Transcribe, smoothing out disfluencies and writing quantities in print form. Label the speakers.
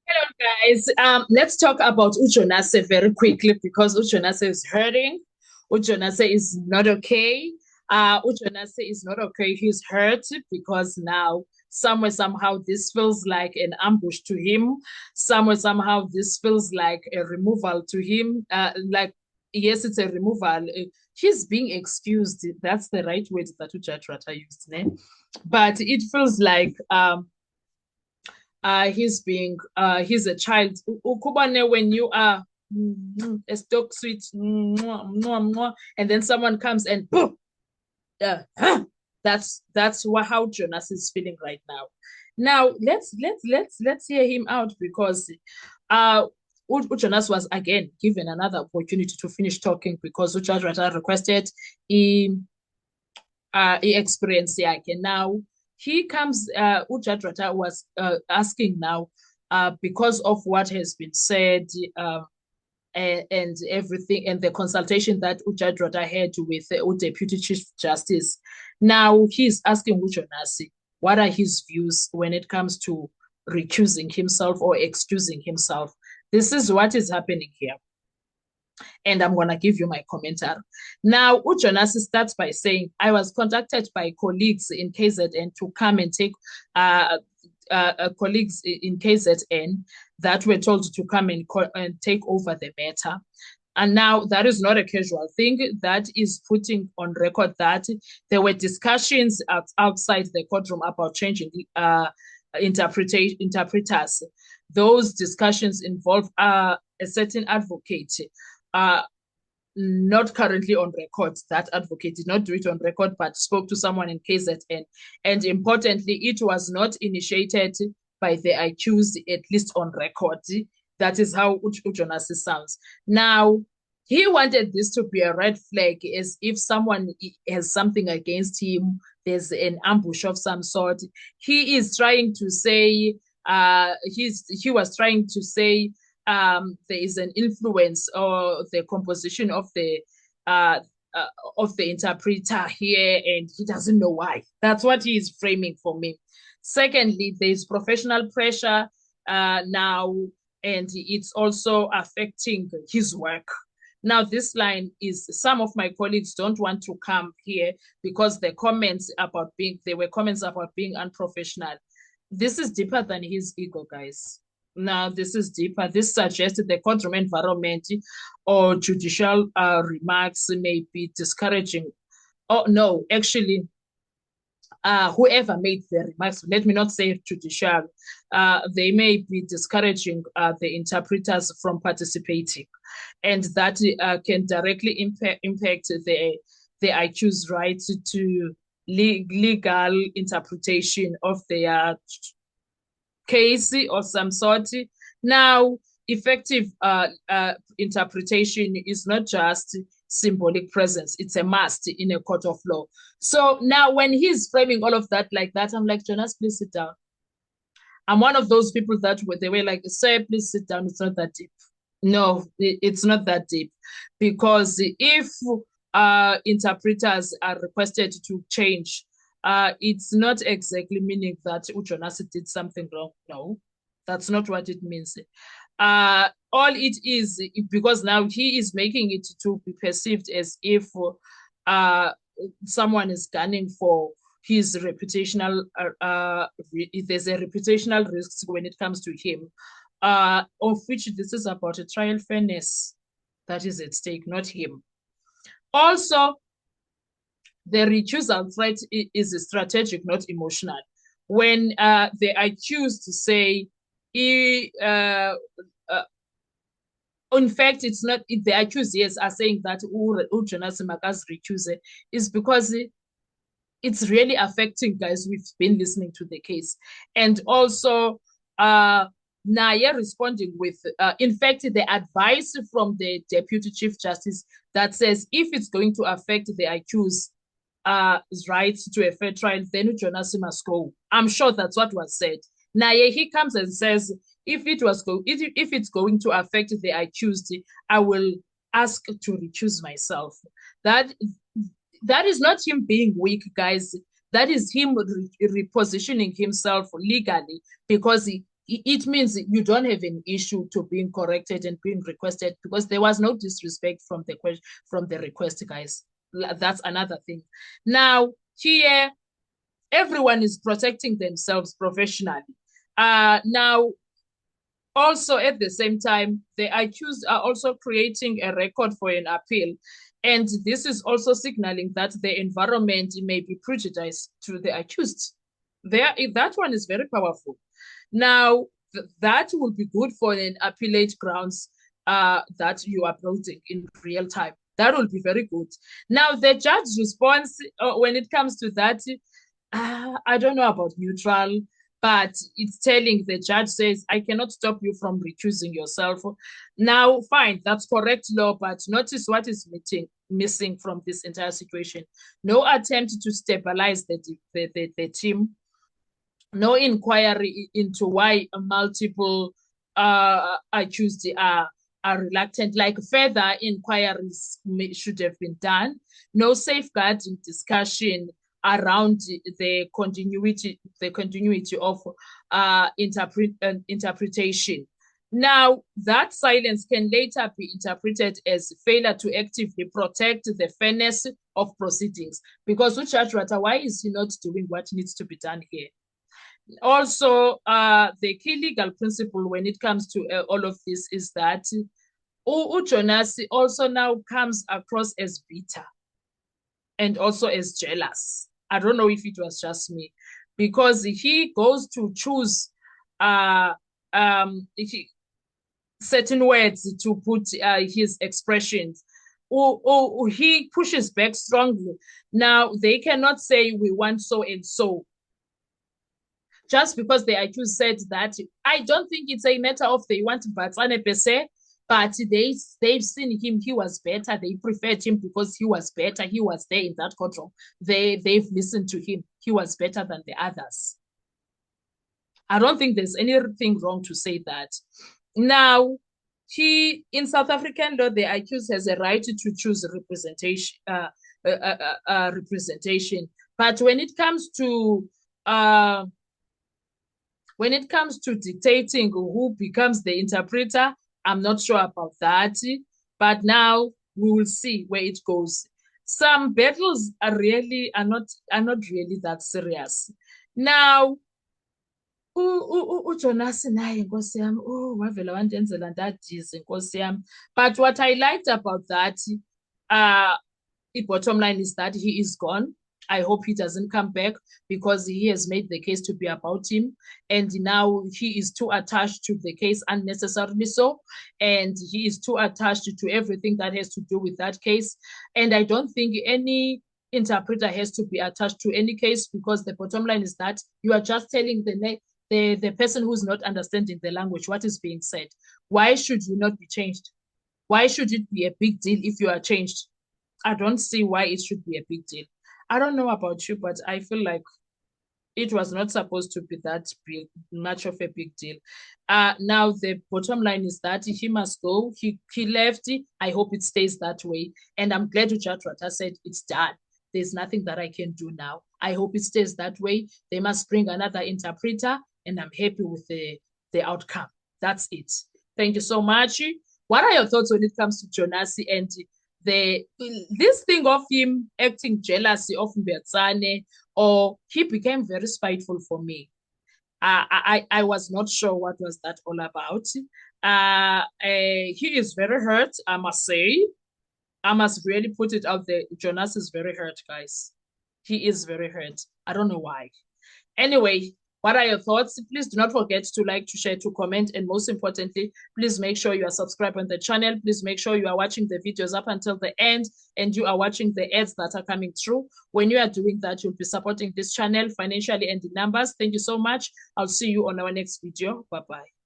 Speaker 1: Hello, guys. Let's talk about Ujonase very quickly because Ujonase is hurting. Ujonase is not okay. Ujonase is not okay. He's hurt because now somewhere somehow this feels like an ambush to him. Somewhere somehow this feels like a removal to him. Like yes, it's a removal. He's being excused. That's the right word that Ujatrata used, ne? But it feels like he's a child. Ukubane, when you are a stock sweet, and then someone comes and boom, that's how Jonas is feeling right now. Now let's hear him out because Jonas was again given another opportunity to finish talking because Ujatrata requested experience yake. Now he comes, Ujatrata was asking now, because of what has been said and everything, and the consultation that Ujatrata had with the Deputy Chief Justice. Now he's asking Ujonasi, what are his views when it comes to recusing himself or excusing himself? This is what is happening here, and I'm going to give you my commentary. Now, Ujonas starts by saying, I was contacted by colleagues in KZN to come and take colleagues in KZN that were told to come and take over the matter. And now that is not a casual thing. That is putting on record that there were discussions outside the courtroom about changing interpreters. Those discussions involve a certain advocate, uh, not currently on record. That advocate did not do it on record, but spoke to someone in KZN. And importantly, it was not initiated by the accused, at least on record. That is how Ujonas sounds. Now, he wanted this to be a red flag, as if someone has something against him, there's an ambush of some sort. He is trying to say, he was trying to say, there is an influence or the composition uh, of the interpreter here, and he doesn't know why. That's what he is framing for me. Secondly, there is professional pressure now, and it's also affecting his work. Now, this line is some of my colleagues don't want to come here because there were comments about being unprofessional. This is deeper than his ego, guys. Now, this is deeper. This suggests the courtroom environment or judicial remarks may be discouraging. Oh, no, actually, whoever made the remarks, let me not say judicial, they may be discouraging the interpreters from participating. And that can directly impact the accused right to legal interpretation of their case or some sort. Now, effective interpretation is not just symbolic presence, it's a must in a court of law. So now, when he's framing all of that like that, I'm like, Jonas, please sit down. I'm one of those people that they were like, sir, please sit down. It's not that deep. No, it's not that deep. Because if interpreters are requested to change, it's not exactly meaning that Ujonas did something wrong. No, that's not what it means. All it is, because now he is making it to be perceived as if uh, someone is gunning for his reputational, there's a reputational risk when it comes to him, of which this is about a trial fairness that is at stake, not him. Also, the recusal threat is strategic, not emotional. When the accused say, he, in fact, it's not the accused, yes, are saying that Jonas Maka's recuse is because it's really affecting guys. We've been listening to the case. And also, Naya responding with, in fact, the advice from the Deputy Chief Justice that says if it's going to affect the accused right to a fair trial, then Jonas must go. I'm sure that's what was said. Naya, he comes and says, if it's going to affect the accused, I will ask to recuse myself. That is not him being weak, guys. That is him repositioning himself legally because it means you don't have an issue to being corrected and being requested, because there was no disrespect from the request, guys. That's another thing. Now here, everyone is protecting themselves professionally. Now, also at the same time, the accused are also creating a record for an appeal. And this is also signaling that the environment may be prejudiced to the accused. That one is very powerful. Now, that will be good for an appellate grounds that you are building in real time. That will be very good. Now, the judge's response when it comes to that, I don't know about neutral, but it's telling the judge says, I cannot stop you from recusing yourself. Now, fine, that's correct law, but notice what is missing from this entire situation. No attempt to stabilize the team. No inquiry into why multiple accused are reluctant, like further inquiries should have been done. No safeguarding discussion around the continuity of interpretation. Now, that silence can later be interpreted as failure to actively protect the fairness of proceedings. Because Judge Rata, why is he not doing what needs to be done here? Also, the key legal principle when it comes to all of this is that Jonas also now comes across as bitter and also as jealous. I don't know if it was just me, because he goes to choose certain words to put his expressions. He pushes back strongly. Now, they cannot say we want so and so. Just because the accused said that, I don't think it's a matter of they want Batsane per se, but they've seen him. He was better. They preferred him because he was better. He was there in that courtroom. They've listened to him. He was better than the others. I don't think there's anything wrong to say that. Now, in South African law, the accused has a right to choose representation. But when it comes to dictating who becomes the interpreter, I'm not sure about that. But now we will see where it goes. Some battles are not really that serious. Now, uJonas naye Nkosi yami, wavela wandenzela ndadize Nkosi yami. But what I liked about that, the bottom line is that he is gone. I hope he doesn't come back, because he has made the case to be about him. And now he is too attached to the case, unnecessarily so. And he is too attached to everything that has to do with that case. And I don't think any interpreter has to be attached to any case, because the bottom line is that you are just telling the person who's not understanding the language what is being said. Why should you not be changed? Why should it be a big deal if you are changed? I don't see why it should be a big deal. I don't know about you, but I feel like it was not supposed to be that much of a big deal. Now, the bottom line is that he must go. He left. I hope it stays that way. And I'm glad Judge Rata said it's done. There's nothing that I can do now. I hope it stays that way. They must bring another interpreter, and I'm happy with the outcome. That's it. Thank you so much. What are your thoughts when it comes to Jonas and this thing of him acting jealousy of Mbertsane, or he became very spiteful for me? I was not sure what was that all about. He is very hurt, I must say. I must really put it out there. Jonas is very hurt, guys. He is very hurt. I don't know why. Anyway, what are your thoughts? Please do not forget to like, to share, to comment, and most importantly, please make sure you are subscribed on the channel. Please make sure you are watching the videos up until the end, and you are watching the ads that are coming through. When you are doing that, you'll be supporting this channel financially and in numbers. Thank you so much. I'll see you on our next video. Bye-bye.